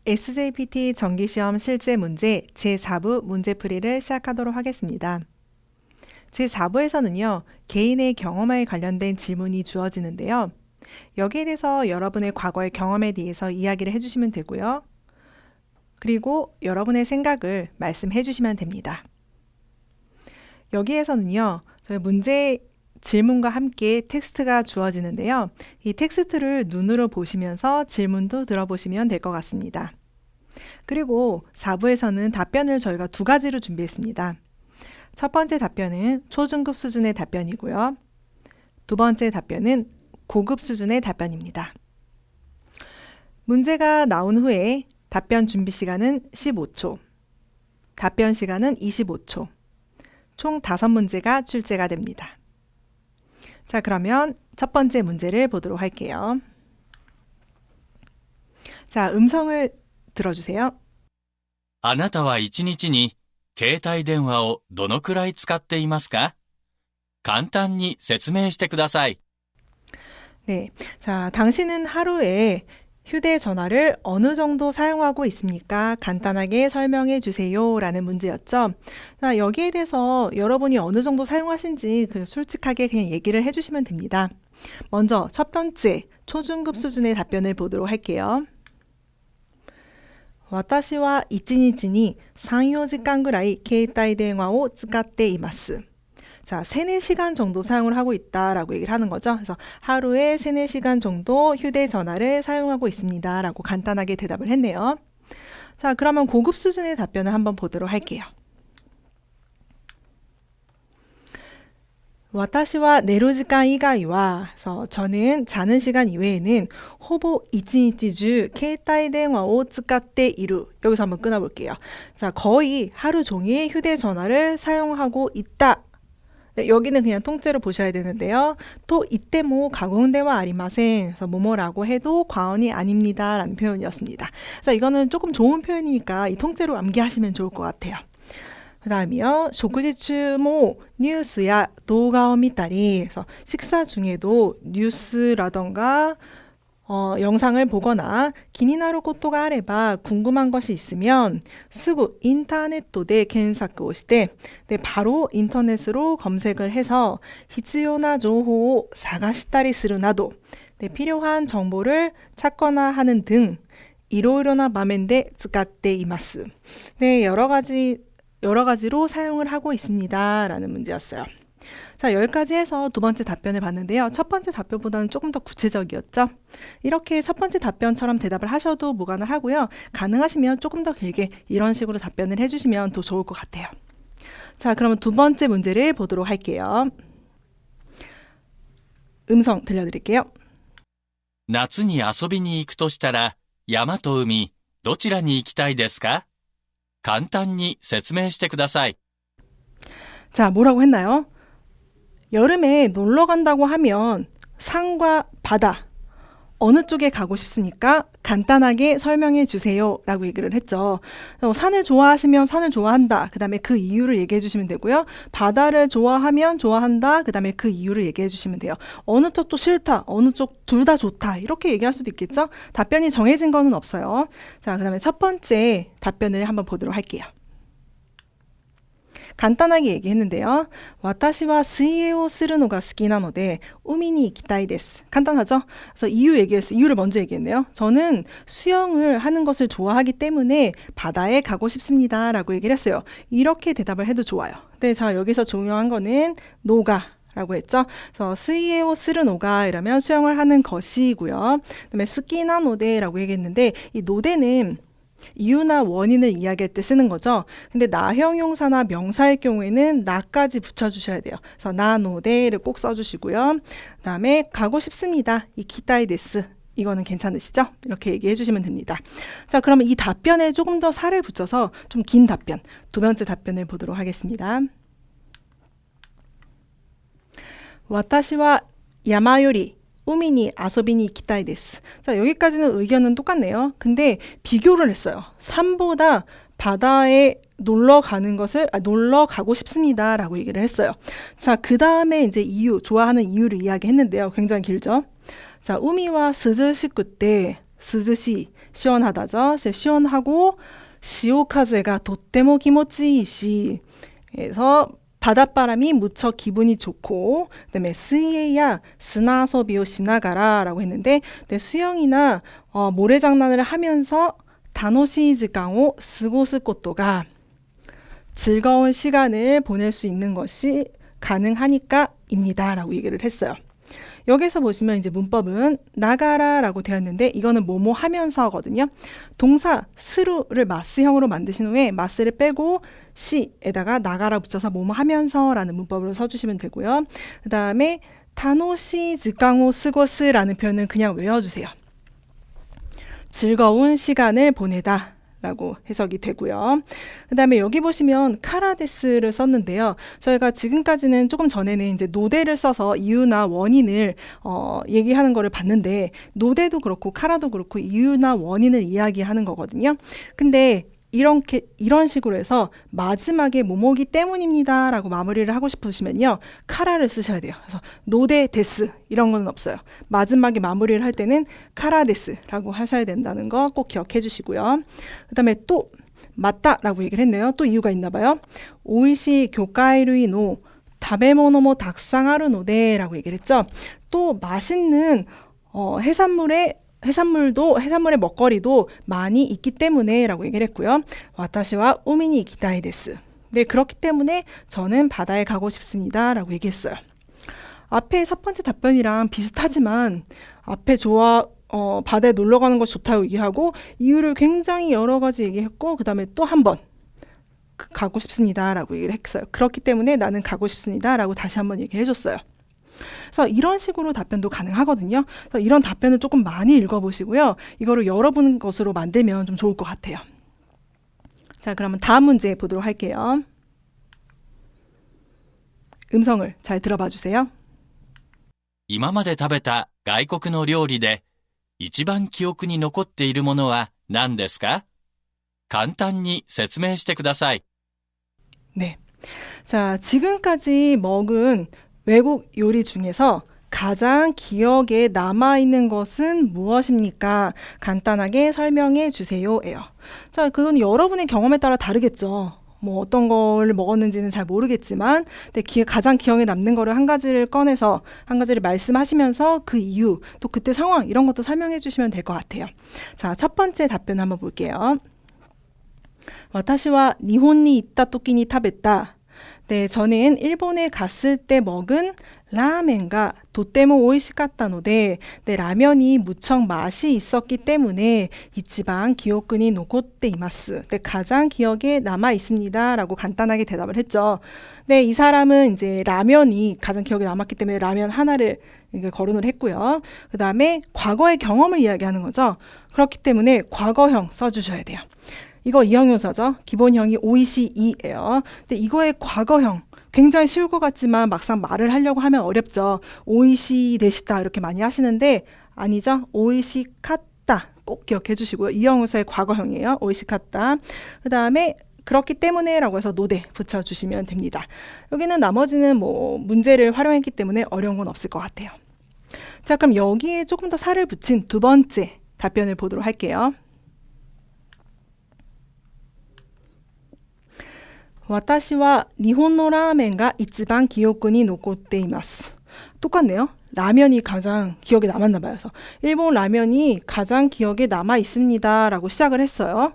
SJPT 정기시험 실제 문제 제4부 문제풀이를 시작하도록 하겠습니다. 제4부에서는요, 개인의 경험에 관련된 질문이 주어지는데요. 여기에 대해서 여러분의 과거의 경험에 대해서 이야기를 해주시면 되고요. 그리고 여러분의 생각을 말씀해 주시면 됩니다. 여기에서는요, 저희 문제 질문과 함께 텍스트가 주어지는데요. 이 텍스트를 눈으로 보시면서 질문도 들어보시면 될 것 같습니다. 그리고 4부에서는 답변을 저희가 두 가지로 준비했습니다. 첫 번째 답변은 초중급 수준의 답변이고요. 두 번째 답변은 고급 수준의 답변입니다. 문제가 나온 후에 답변 준비 시간은 15초, 답변 시간은 25초, 총 5문제가 출제가 됩니다. 자, 그러면 첫 번째 문제를 보도록 할게요. 자, 음성을 들어주세요. あなたは1日に携帯電話をどのくらい使っていますか？簡単に説明してください。 네, 자, 당신은 하루에 휴대전화를 어느 정도 사용하고 있습니까? 간단하게 설명해 주세요. 라는 문제였죠. 자, 여기에 대해서 여러분이 어느 정도 사용하신지 솔직하게 그냥 얘기를 해주시면 됩니다. 먼저 첫 번째 초중급 수준의 답변을 보도록 할게요. 私は1日に3、4時間ぐらい携帯電話を使っています. 자, 3, 4시간 정도 사용을 하고 있다라고 얘기를 하는 거죠. 그래서 하루에 3, 4시간 정도 휴대전화를 사용하고 있습니다. 라고 간단하게 대답을 했네요. 자, 그러면 고급 수준의 답변을 한번 보도록 할게요. 私は寝る時間以外は 저는 자는 시간 이외에는 ほぼ1日中携帯電話を使っている. 여기서 한번 끊어볼게요. 자, 거의 하루 종일 휴대전화를 사용하고 있다. 네, 여기는 그냥 통째로 보셔야 되는데요. 또 이때 뭐 가공대와 아리마센, 그래서 뭐뭐라고 해도 과언이 아닙니다. 라는 표현이었습니다. 그래서 이거는 조금 좋은 표현이니까 이 통째로 암기하시면 좋을 것 같아요. 그 다음이요. 食事中も 뉴스야 動画を見たり, 그래서 식사 중에도 뉴스라던가 영상을 보거나 気になることがあれば 궁금한 것이 있으면 すぐ 인터넷で検索をして 네, 바로 인터넷으로 검색을 해서 必要な情報を探したりするなど 네, 필요한 정보를 찾거나 하는 등 いろいろな場面で使っています. 네, 여러 가지로 사용을 하고 있습니다. 라는 문제였어요. 자, 여기까지 해서 두 번째 답변을 봤는데요. 첫 번째 답변보다는 조금 더 구체적이었죠. 이렇게 첫 번째 답변처럼 대답을 하셔도 무관을 하고요. 가능하시면 조금 더 길게 이런 식으로 답변을 해주시면 더 좋을 것 같아요. 자, 그러면 두 번째 문제를 보도록 할게요. 음성 들려드릴게요. 夏に遊びに行くとしたら、山と海、どちらに行きたいですか？簡単に説明してください。 자, 뭐라고 했나요? 여름에 놀러 간다고 하면 산과 바다 어느 쪽에 가고 싶습니까? 간단하게 설명해 주세요. 라고 얘기를 했죠. 산을 좋아하시면 산을 좋아한다. 그 다음에 그 이유를 얘기해 주시면 되고요. 바다를 좋아하면 좋아한다. 그 다음에 그 이유를 얘기해 주시면 돼요. 어느 쪽도 싫다. 어느 쪽 둘 다 좋다. 이렇게 얘기할 수도 있겠죠. 답변이 정해진 거는 없어요. 자, 그 다음에 첫 번째 답변을 한번 보도록 할게요. 간단하게 얘기했는데요. 私は水泳をするのが好きなので海に行きたいです. 간단하죠? 그래서 이유 얘기했어요. 이유를 먼저 얘기했네요. 저는 수영을 하는 것을 좋아하기 때문에 바다에 가고 싶습니다. 라고 얘기를 했어요. 이렇게 대답을 해도 좋아요. 네, 자, 여기서 중요한 거는 노가 라고 했죠. 그래서 스이에오 스르노가 이러면 수영을 하는 것이고요. 그다음에 스키나 노데라고 얘기했는데 이 노데는 이유나 원인을 이야기할 때 쓰는 거죠. 근데 나형용사나 명사의 경우에는 나까지 붙여주셔야 돼요. 그래서 나노데를 꼭 써주시고요. 그 다음에 가고 싶습니다. 이 기타이 데스. 이거는 괜찮으시죠? 이렇게 얘기해 주시면 됩니다. 자, 그러면 이 답변에 조금 더 살을 붙여서 좀 긴 답변, 두 번째 답변을 보도록 하겠습니다. 私は山より 우미니 아소비니 기타이 데스. 자, 여기까지는 의견은 똑같네요. 근데 비교를 했어요. 산보다 바다에 놀러 가고 싶습니다. 라고 얘기를 했어요. 자, 그 다음에 이제 이유, 좋아하는 이유를 이야기했는데요. 굉장히 길죠. 자, 우미와 스즈시쿠 때 스즈시 시원하다죠. 시원하고 시오카제가 도떼모 기모찌이시. 그래서 바닷바람이 무척 기분이 좋고, 그다음에 스이에야 스나소비오 시나가라라고 했는데, 수영이나 모래장난을 하면서 다노시 시간을 쓰고스 것도가 즐거운 시간을 보낼 수 있는 것이 가능하니까입니다. 라고 얘기를 했어요. 여기서 보시면 이제 문법은 나가라라고 되었는데 이거는 뭐뭐 하면서거든요. 동사 스루를 마스형으로 만드신 후에 마스를 빼고 시에다가 나가라 붙여서 뭐뭐 하면서라는 문법으로 써주시면 되고요. 그 다음에 타노시 지강오 스고스라는 표현은 그냥 외워주세요. 즐거운 시간을 보내다 라고 해석이 되고요. 그 다음에 여기 보시면 카라데스를 썼는데요. 저희가 지금까지는 조금 전에는 이제 노대를 써서 이유나 원인을 얘기하는 거를 봤는데, 노대도 그렇고 카라도 그렇고 이유나 원인을 이야기하는 거거든요. 근데 이런 식으로 해서 마지막에 뭐뭐기 때문입니다 라고 마무리를 하고 싶으시면요, 카라를 쓰셔야 돼요. 그래서 노데 데스 이런 건 없어요. 마지막에 마무리를 할 때는 카라 데스 라고 하셔야 된다는 거 꼭 기억해 주시고요. 그 다음에 또 맞다 라고 얘기를 했네요. 또 이유가 있나 봐요. 오이시 교카이루이노 다베모노모 닥상하루 노데 라고 얘기를 했죠. 또 맛있는 해산물의 먹거리도 많이 있기 때문에 라고 얘기를 했고요. 와타시와 우미니 이키타이 데스. 네, 그렇기 때문에 저는 바다에 가고 싶습니다 라고 얘기했어요. 앞에 첫 번째 답변이랑 비슷하지만 앞에 바다에 놀러 가는 것이 좋다고 얘기하고 이유를 굉장히 여러 가지 얘기했고, 그 다음에 또 한 번 가고 싶습니다 라고 얘기를 했어요. 그렇기 때문에 나는 가고 싶습니다 라고 다시 한번 얘기를 해줬어요. 그래서 이런 식으로 답변도 가능하거든요. 그래서 이런 답변을 조금 많이 읽어보시고요. 이거를 여러분 것으로 만들면 좀 좋을 것 같아요. 자, 그러면 다음 문제 보도록 할게요. 음성을 잘 들어봐 주세요. 今まで食べた外国の料理で一番記憶に残っているものは何ですか？簡単に説明してください。 네. 자, 지금까지 먹은 외국 요리 중에서 가장 기억에 남아있는 것은 무엇입니까? 간단하게 설명해 주세요예요. 자, 그건 여러분의 경험에 따라 다르겠죠. 뭐 어떤 걸 먹었는지는 잘 모르겠지만, 근데 가장 기억에 남는 거를 한 가지를 꺼내서 한 가지를 말씀하시면서 그 이유, 또 그때 상황 이런 것도 설명해 주시면 될 것 같아요. 자, 첫 번째 답변 한번 볼게요. 와타시와 니혼니 있다 토끼니 타베타. 네, 저는 일본에 갔을 때 먹은 라멘가 도떼모 오이시카타노데, 네, 라면이 무척 맛이 있었기 때문에 이치방 기억근이 노코테 이마스. 네, 가장 기억에 남아 있습니다 라고 간단하게 대답을 했죠. 네, 이 사람은 이제 라면이 가장 기억에 남았기 때문에 라면 하나를 거론을 했고요. 그 다음에 과거의 경험을 이야기하는 거죠. 그렇기 때문에 과거형 써주셔야 돼요. 이거 이형용사죠. 기본형이 오이시이예요. 근데 이거의 과거형 굉장히 쉬울 것 같지만 막상 말을 하려고 하면 어렵죠. 오이시 되시다 이렇게 많이 하시는데 아니죠. 오이시카타 꼭 기억해 주시고요. 이형용사의 과거형이에요. 오이시카타. 그 다음에 그렇기 때문에 라고 해서 노대 붙여주시면 됩니다. 여기는 나머지는 뭐 문제를 활용했기 때문에 어려운 건 없을 것 같아요. 자, 그럼 여기에 조금 더 살을 붙인 두 번째 답변을 보도록 할게요. 私は日本のラーメンが一番記憶に残っています. 똑같네요. 라면이 가장 기억에 남았나 봐요. 그래서 일본 라면이 가장 기억에 남아 있습니다 라고 시작을 했어요.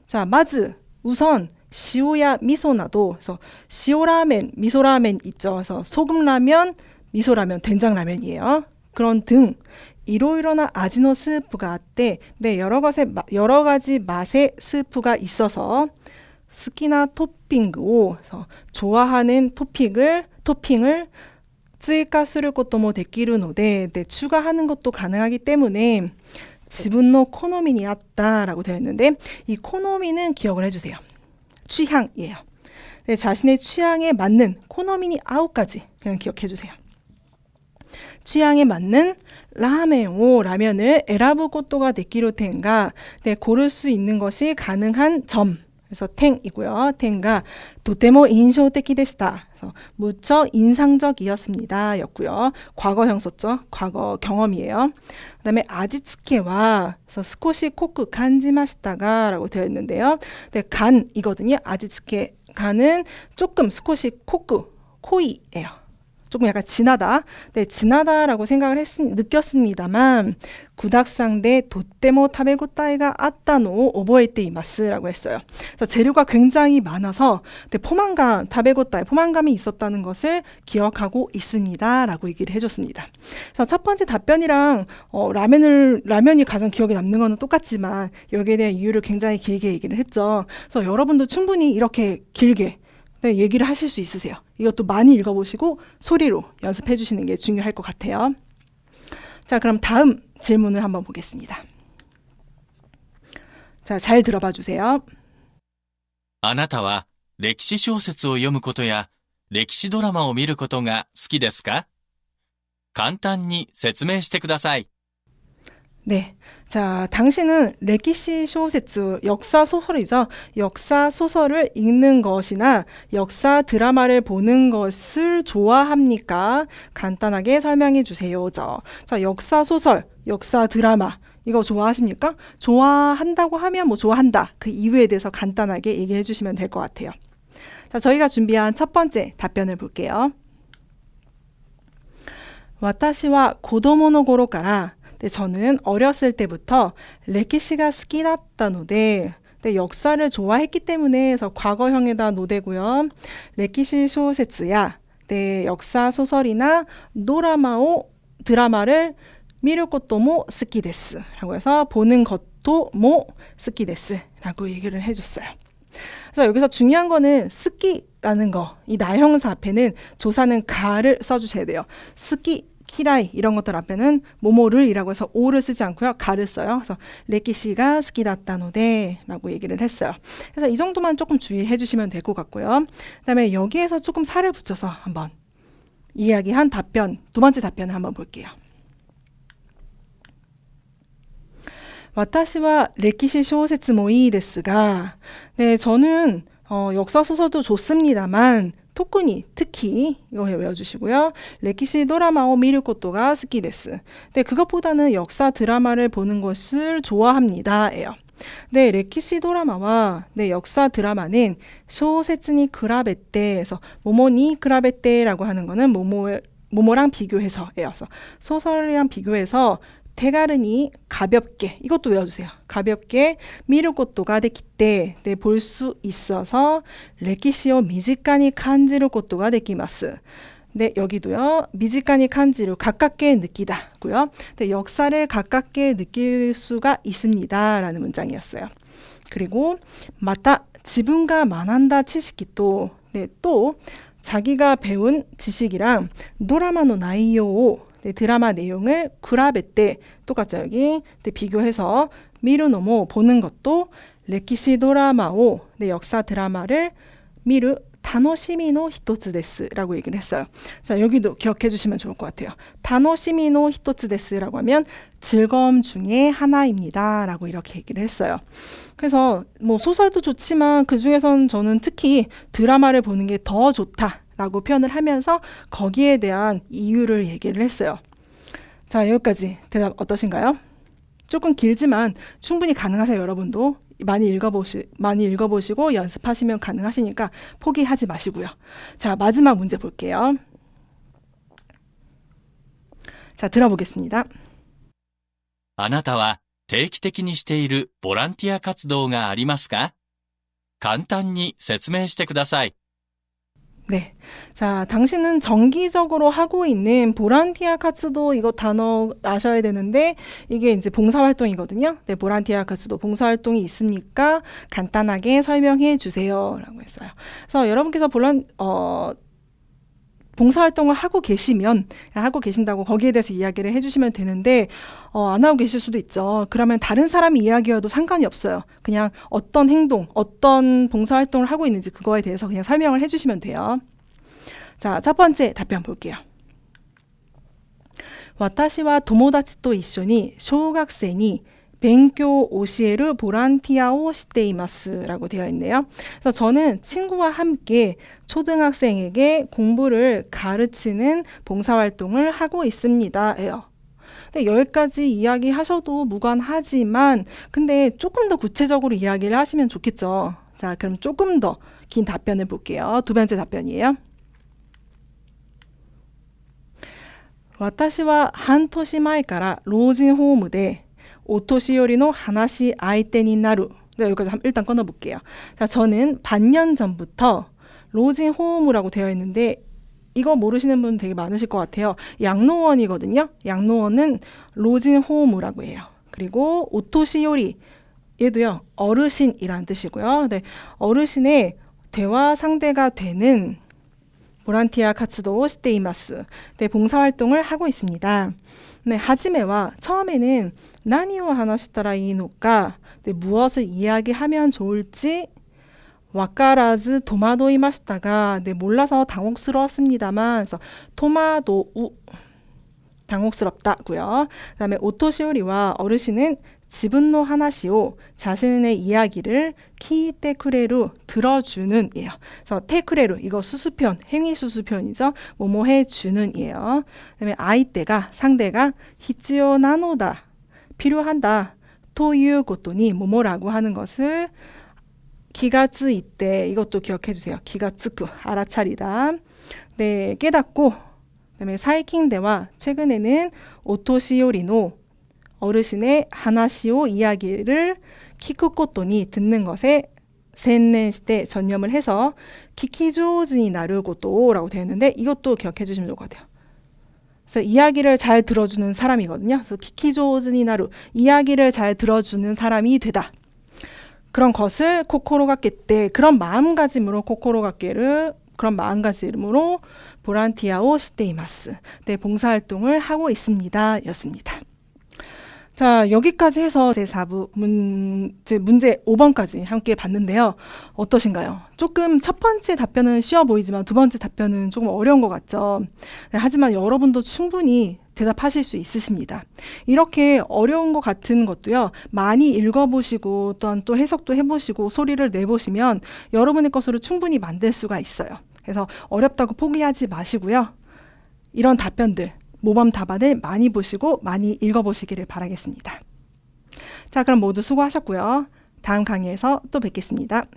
자, 마즈 우선 시오야 미소나도, 그래서 시오라멘, 미소라멘 있죠. 그래서 소금라면, 미소라면, 된장라면이에요. 그런 등 이로이로나 아지노 스프가 아때, 네, 여러 가지 맛의 스프가 있어서 스키나 토핑を 그래서 좋아하는 토핑을 追加することもできるので, 네, 추가하는 것도 가능하기 때문에 지분노 코노미니 아따라고 되어 있는데 이 코노미는 기억을 해주세요. 취향이에요. 네, 자신의 취향에 맞는 코노미니 9가지 그냥 기억해 주세요. 취향에 맞는 라면을 에라부 것도가 데키로 텐가, 네, 고를 수 있는 것이 가능한 점 그래서 탱이고요. 탱가 도테모 인쇼테키でした. 그래서 무척 인상적이었습니다. 였고요. 과거형 썼죠. 과거 경험이에요. 그다음에 아지츠케와 그래서 스코시 코크 간지마시다가 라고 되어 있는데요. 네, 간이거든요. 아지츠케 간은 조금 스코시 코크 코이예요. 조금 약간 진하다. 네, 진하다라고 생각을 느꼈습니다만 구닥상대 도테모 타베고타이가 아따노 오보에테 이마스라고 했어요. 그래서 재료가 굉장히 많아서 포만감, 타베고타이, 포만감이 있었다는 것을 기억하고 있습니다라고 얘기를 해줬습니다. 그래서 첫 번째 답변이랑 라면이 가장 기억에 남는 거는 똑같지만 여기에 대한 이유를 굉장히 길게 얘기를 했죠. 그래서 여러분도 충분히 이렇게 길게 얘기를 하실 수 있으세요. 이것도 많이 읽어보시고 소리로 연습해 주시는 게 중요할 것 같아요. 자, 그럼 다음 질문을 한번 보겠습니다. 자, 잘 들어봐 주세요. あなたは歴史小説を読むことや歴史ドラマを見ることが好きですか？簡単に説明してください。 네. 자, 당신은 레키시 쇼세츠, 역사 소설이죠. 역사 소설을 읽는 것이나 역사 드라마를 보는 것을 좋아합니까? 간단하게 설명해 주세요죠. 자, 역사 소설, 역사 드라마 이거 좋아하십니까? 좋아한다고 하면 뭐 좋아한다. 그 이유에 대해서 간단하게 얘기해 주시면 될 것 같아요. 자, 저희가 준비한 첫 번째 답변을 볼게요. 私は子供の頃から 네, 저는 어렸을 때부터 레키시가 스키다ったので 네, 역사를 좋아했기 때문에 그래서 과거형에다 노대고요. 레키시 쇼세츠야 네, 역사 소설이나 드라마를 미루 것도 모 스키데스 라고 해서 보는 것도 모 스키데스 라고 얘기를 해줬어요. 그래서 여기서 중요한 거는 스키라는 거, 이 나형사 앞에는 조사는 가를 써주셔야 돼요. 스키 키라이 이런 것들 앞에는 모모를이라고 해서 오를 쓰지 않고요. 가를 써요. 그래서 레키시가 스키다ったので라고 얘기를 했어요. 그래서 이 정도만 조금 주의해 주시면 될 것 같고요. 그다음에 여기에서 조금 살을 붙여서 한번 이야기한 답변, 두 번째 답변을 한번 볼게요. 私は歴史小説もいいですが 네, 저는 역사 소설도 좋습니다만 특히 이거 외워주시고요. 레키시 드라마を見ることが好きです. 네, 그것보다는 역사 드라마를 보는 것을 좋아합니다예요. 네, 레키시 드라마와 네, 역사 드라마는 쇼세츠니 그라베떼에서 모모니 그라베떼라고 하는 거는 모모랑 비교해서예요. 그래서 소설이랑 비교해서 대가르니 가볍게 이것도 외워주세요. 가볍게 미루 것도가 되기 때 네, 볼 수 있어서 레키시오 미지카니 간지루 것도가 되기마스. 네, 여기도요. 미지카니 간지루 가깝게 느끼다고요. 네, 역사를 가깝게 느낄 수가 있습니다라는 문장이었어요. 그리고 마타 지분가 만한다 지식이 네, 또 자기가 배운 지식이랑 드라마의 내용 네, 드라마 내용을 그라베떼 똑같죠 여기 네, 비교해서 미루노모 보는 것도 레키시 드라마오 네, 역사 드라마를 미루 타노시미노 히토츠 데스라고 얘기를 했어요. 자, 여기도 기억해 주시면 좋을 것 같아요. 타노시미노 히토츠 데스라고 하면 즐거움 중에 하나입니다라고 이렇게 얘기를 했어요. 그래서 뭐 소설도 좋지만 그 중에선 저는 특히 드라마를 보는 게 더 좋다. 라고 표현을 하면서 거기에 대한 이유를 얘기를 했어요. 자, 여기까지 대답 어떠신가요? 조금 길지만 충분히 가능하세요, 여러분도. 많이 읽어보시고 연습하시면 가능하시니까 포기하지 마시고요. 자, 마지막 문제 볼게요. 자, 들어보겠습니다. あなたは定期的にしているボランティア活動がありますか？簡単に説明してください。 네. 자, 당신은 정기적으로 하고 있는 보란티아 카츠도 이거 단어 아셔야 되는데 이게 이제 봉사활동이거든요. 네, 보란티아 카츠도 봉사활동이 있습니까? 간단하게 설명해 주세요. 라고 했어요. 그래서 여러분께서 봉사활동을 하고 계신다고 거기에 대해서 이야기를 해주시면 되는데 안 하고 계실 수도 있죠. 그러면 다른 사람이 이야기여도 상관이 없어요. 그냥 어떤 행동, 어떤 봉사활동을 하고 있는지 그거에 대해서 그냥 설명을 해주시면 돼요. 자, 첫 번째 답변 볼게요. 私は友達と一緒に小学生に 뱅교 오시에르 보란티아오 시테이마스라고 되어 있네요. 그래서 저는 친구와 함께 초등학생에게 공부를 가르치는 봉사활동을 하고 있습니다.예요. 근데 여기까지 이야기하셔도 무관하지만 근데 조금 더 구체적으로 이야기를 하시면 좋겠죠. 자, 그럼 조금 더 긴 답변을 볼게요. 두 번째 답변이에요. 私は半年前から老人ホームでお年寄りの話し相手になる. 네, 여기까지 일단 끊어볼게요. 자, 저는 반년 전부터 로진 호음이라고 되어 있는데 이거 모르시는 분 되게 많으실 것 같아요. 양로원이거든요. 양로원은 로진 호음이라고 해요. 그리고 오토시요리 얘도요. 어르신이라는 뜻이고요. 네, 어르신의 대화 상대가 되는 보란티아 카츠도 시테이마스. 네, 봉사활동을 하고 있습니다. 네, 하지메와 처음에는 나니오 하나시타라 이노까 네, 무엇을 이야기하면 좋을지 와까라즈 도마도이마시다가 네, 몰라서 당혹스러웠습니다만 그래서 토마도우 당혹스럽다고요. 그다음에 오토시오리와 어르신은 지분노 하나시오 자신의 이야기를 키테쿠레루 들어주는 이에요. 그래서 테쿠레루 이거 수수편 행위 수수편이죠. 뭐뭐 해주는 이에요. 그다음에 아이때가 상대가 히치오 나노다 필요한다 토유 고토니 뭐뭐라고 하는 것을 기가츠 이때 이것도 기억해 주세요. 기가츠쿠 알아차리다. 네, 깨닫고 그다음에 사이킹대와 최근에는 오토시오리노 어르신의 하나시오 이야기를 키쿠코토니 듣는 것에 센넨시대 전념을 해서 키키조즈니 나르고토라고 되어 있는데 이것도 기억해 주시면 좋을 것 같아요. 그래서 이야기를 잘 들어주는 사람이거든요. 그래서 키키조즈니 나루 이야기를 잘 들어주는 사람이 되다. 그런 것을 코코로가 깼대. 그런 마음가짐으로 코코로가 깨를 그런 마음가짐으로 보란티아오 시테이마스. 네, 봉사활동을 하고 있습니다. 였습니다. 자, 여기까지 해서 제4부 문제 5번까지 함께 봤는데요. 어떠신가요? 조금 첫 번째 답변은 쉬워 보이지만 두 번째 답변은 조금 어려운 것 같죠. 네, 하지만 여러분도 충분히 대답하실 수 있으십니다. 이렇게 어려운 것 같은 것도요. 많이 읽어보시고 또한 또 해석도 해보시고 소리를 내보시면 여러분의 것으로 충분히 만들 수가 있어요. 그래서 어렵다고 포기하지 마시고요. 이런 답변들 모범 답안을 많이 보시고 많이 읽어보시기를 바라겠습니다. 자, 그럼 모두 수고하셨고요. 다음 강의에서 또 뵙겠습니다.